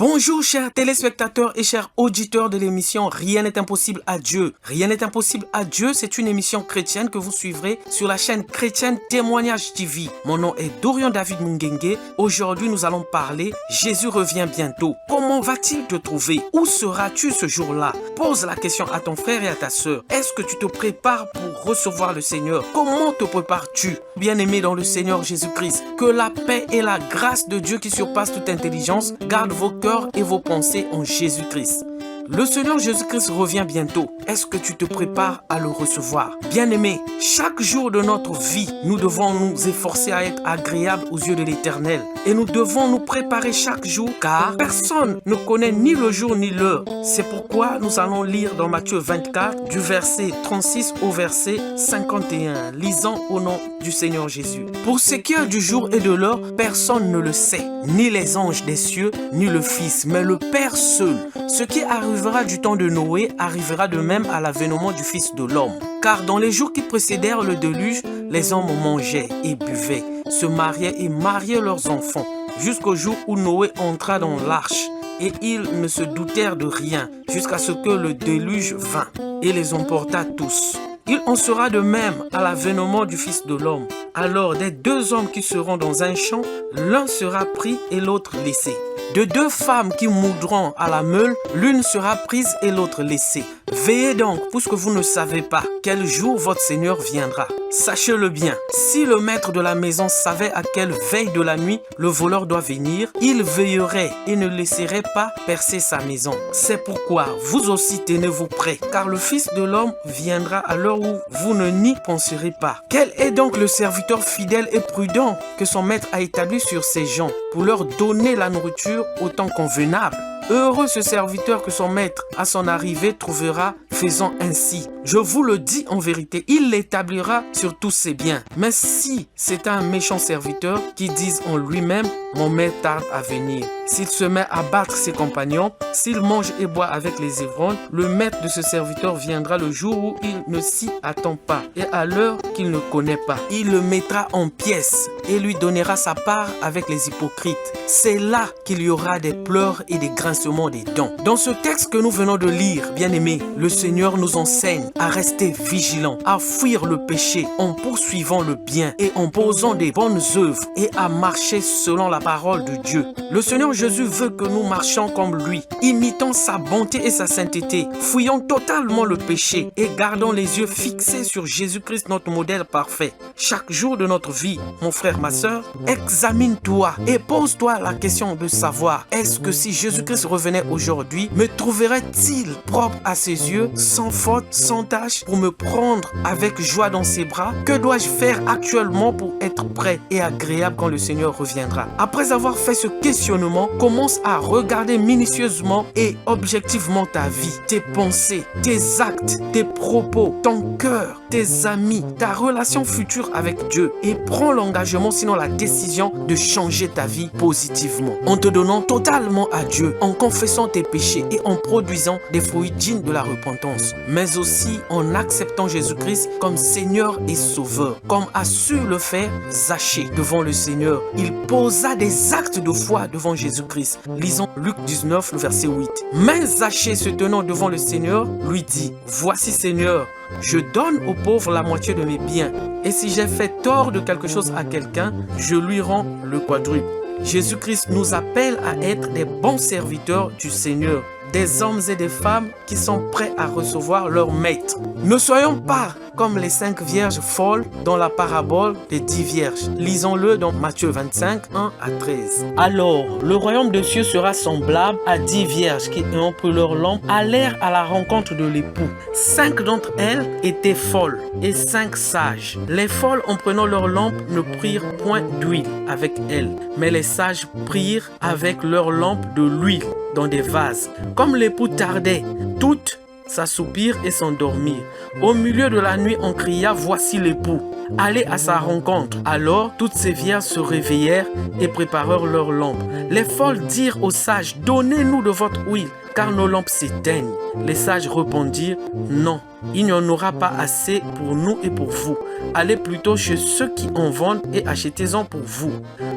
Bonjour chers téléspectateurs et chers auditeurs de l'émission Rien n'est impossible à Dieu. Rien n'est impossible à Dieu, c'est une émission chrétienne que vous suivrez sur la chaîne chrétienne Témoignage TV. Mon nom est Dorian David Mungenge. Aujourd'hui, nous allons parler Jésus revient bientôt. Comment va-t-il te trouver? Où seras-tu ce jour-là? Pose la question à ton frère et à ta sœur. Est-ce que tu te prépares pour recevoir le Seigneur? Comment te prépares-tu? Bien-aimé dans le Seigneur Jésus-Christ, que la paix et la grâce de Dieu qui surpasse toute intelligence gardent vos cœurs et vos pensées en Jésus-Christ. Le Seigneur Jésus-Christ revient bientôt. Est-ce que tu te prépares à le recevoir? Bien-aimé, chaque jour de notre vie, nous devons nous efforcer à être agréables aux yeux de l'Éternel. Et nous devons nous préparer chaque jour, car personne ne connaît ni le jour ni l'heure. C'est pourquoi nous allons lire dans Matthieu 24, du verset 36 au verset 51. Lisons au nom du Seigneur Jésus. Pour ce qui est du jour et de l'heure, personne ne le sait, ni les anges des cieux, ni le Fils, mais le Père seul. Ce qui arrivera du temps de Noé arrivera de même à l'avènement du Fils de l'homme. Car dans les jours qui précédèrent le déluge, les hommes mangeaient et buvaient, se mariaient et mariaient leurs enfants, jusqu'au jour où Noé entra dans l'arche. Et ils ne se doutèrent de rien, jusqu'à ce que le déluge vint et les emporta tous. Il en sera de même à l'avènement du Fils de l'homme. Alors des deux hommes qui seront dans un champ, l'un sera pris et l'autre laissé. De deux femmes qui moudront à la meule, l'une sera prise et l'autre laissée. Veillez donc, puisque vous ne savez pas quel jour votre Seigneur viendra. Sachez-le bien, si le maître de la maison savait à quelle veille de la nuit le voleur doit venir, il veillerait et ne laisserait pas percer sa maison. C'est pourquoi vous aussi tenez-vous prêts, car le Fils de l'homme viendra à l'heure où vous ne n'y penserez pas. Quel est donc le serviteur fidèle et prudent que son maître a établi sur ses gens pour leur donner la nourriture au temps convenable? Heureux ce serviteur que son maître, à son arrivée, trouvera faisant ainsi. Je vous le dis en vérité, il l'établira sur tous ses biens. Mais si c'est un méchant serviteur qui dise en lui-même, mon maître tarde à venir, s'il se met à battre ses compagnons, s'il mange et boit avec les ivrognes, le maître de ce serviteur viendra le jour où il ne s'y attend pas et à l'heure qu'il ne connaît pas. Il le mettra en pièces et lui donnera sa part avec les hypocrites. C'est là qu'il y aura des pleurs et des grincements des dents. Dans ce texte que nous venons de lire, bien-aimés, le Seigneur nous enseigne à rester vigilants, à fuir le péché en poursuivant le bien et en posant des bonnes œuvres et à marcher selon la parole de Dieu. Le Seigneur Jésus veut que nous marchions comme lui, imitant sa bonté et sa sainteté, fuyant totalement le péché et gardant les yeux fixés sur Jésus-Christ, notre modèle parfait. Chaque jour de notre vie, mon frère, ma soeur, examine-toi et pose-toi la question de savoir, est-ce que si Jésus-Christ revenait aujourd'hui, me trouverait-il propre à ses yeux, sans faute, sans tâche, pour me prendre avec joie dans ses bras? Que dois-je faire actuellement pour être prêt et agréable quand le Seigneur reviendra? Après avoir fait ce questionnement, commence à regarder minutieusement et objectivement ta vie, tes pensées, tes actes, tes propos, ton cœur, tes amis, ta relation future avec Dieu et prends l'engagement, sinon la décision de changer ta vie positivement en te donnant totalement à Dieu, en confessant tes péchés et en produisant des fruits dignes de la repentance, mais aussi en acceptant Jésus-Christ comme Seigneur et Sauveur, comme a su le faire Zachée devant le Seigneur. Il posa des actes de foi devant Jésus-Christ. Lisons Luc 19, le verset 8. Mais Zachée, se tenant devant le Seigneur, lui dit, « Voici Seigneur, je donne aux pauvres la moitié de mes biens, et si j'ai fait tort de quelque chose à quelqu'un, je lui rends le quadruple. » Jésus-Christ nous appelle à être des bons serviteurs du Seigneur, des hommes et des femmes qui sont prêts à recevoir leur maître. Ne soyons pas comme les 5 vierges folles dans la parabole des 10 vierges. Lisons-le dans Matthieu 25, 1 à 13. Alors, le royaume de Dieu sera semblable à 10 vierges qui, ayant pris leur lampe, allèrent à la rencontre de l'époux. 5 d'entre elles étaient folles et 5 sages. Les folles, en prenant leur lampe, ne prirent point d'huile avec elles, mais les sages prirent avec leur lampe de l'huile dans des vases. Comme l'époux tardait, toutes s'assoupirent et s'endormirent. Au milieu de la nuit, on cria, « Voici l'époux !» aller à sa rencontre. Alors, toutes ces vierges se réveillèrent et préparèrent leurs lampes. Les folles dirent aux sages, donnez-nous de votre huile, car nos lampes s'éteignent. Les sages répondirent, non, il n'y en aura pas assez pour nous et pour vous. Allez plutôt chez ceux qui en vendent et achetez-en pour vous.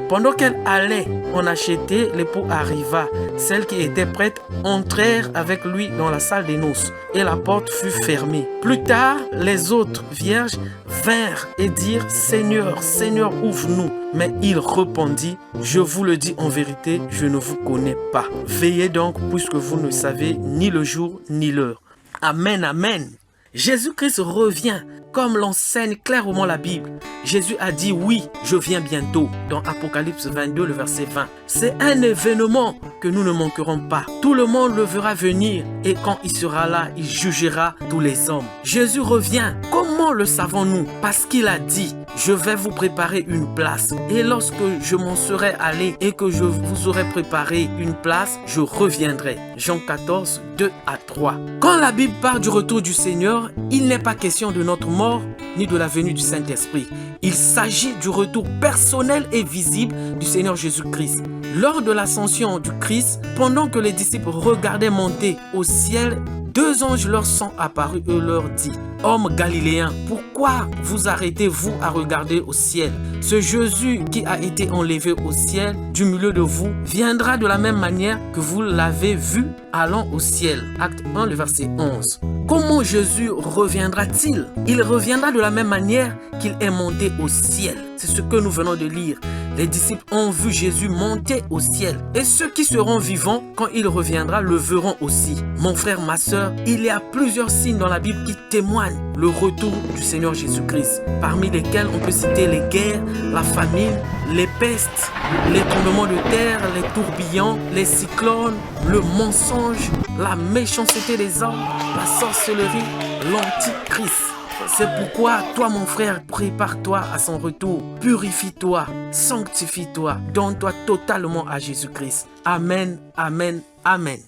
Pendant qu'elle allait en acheter, l'époux arriva. Celles qui étaient prêtes entrèrent avec lui dans la salle des noces et la porte fut fermée. Plus tard, les autres vierges vinrent et dirent, Seigneur, Seigneur, ouvre-nous. Mais il répondit, je vous le dis en vérité, je ne vous connais pas. Veillez donc, puisque vous ne savez ni le jour ni l'heure. Amen, amen. Jésus-Christ revient, comme l'enseigne clairement la Bible. Jésus a dit oui, je viens bientôt, dans Apocalypse 22, le verset 20. C'est un événement que nous ne manquerons pas. Tout le monde le verra venir et quand il sera là, il jugera tous les hommes. Jésus revient. Comment le savons-nous? Parce qu'il a dit, je vais vous préparer une place. Et lorsque je m'en serai allé et que je vous aurai préparé une place, je reviendrai. Jean 14, 2 à 3. Quand la Bible parle du retour du Seigneur, il n'est pas question de notre mort ni de la venue du Saint-Esprit. Il s'agit du retour personnel et visible du Seigneur Jésus-Christ. Lors de l'ascension du Christ, pendant que les disciples regardaient monter au ciel, 2 anges leur sont apparus et leur dit, « Hommes galiléens, pourquoi vous arrêtez-vous à regarder au ciel? Ce Jésus qui a été enlevé au ciel du milieu de vous viendra de la même manière que vous l'avez vu allant au ciel. » Acte 1, le verset 11. Comment Jésus reviendra-t-il? Il reviendra de la même manière qu'il est monté au ciel. C'est ce que nous venons de lire. Les disciples ont vu Jésus monter au ciel. Et ceux qui seront vivants, quand il reviendra, le verront aussi. Mon frère, ma soeur, il y a plusieurs signes dans la Bible qui témoignent le retour du Seigneur Jésus-Christ. Parmi lesquels on peut citer les guerres, la famine, les pestes, les tremblements de terre, les tourbillons, les cyclones, le mensonge, la méchanceté des hommes, la sorcellerie, l'antichrist. C'est pourquoi, toi mon frère, prépare-toi à son retour. Purifie-toi, sanctifie-toi, donne-toi totalement à Jésus-Christ. Amen, amen, amen.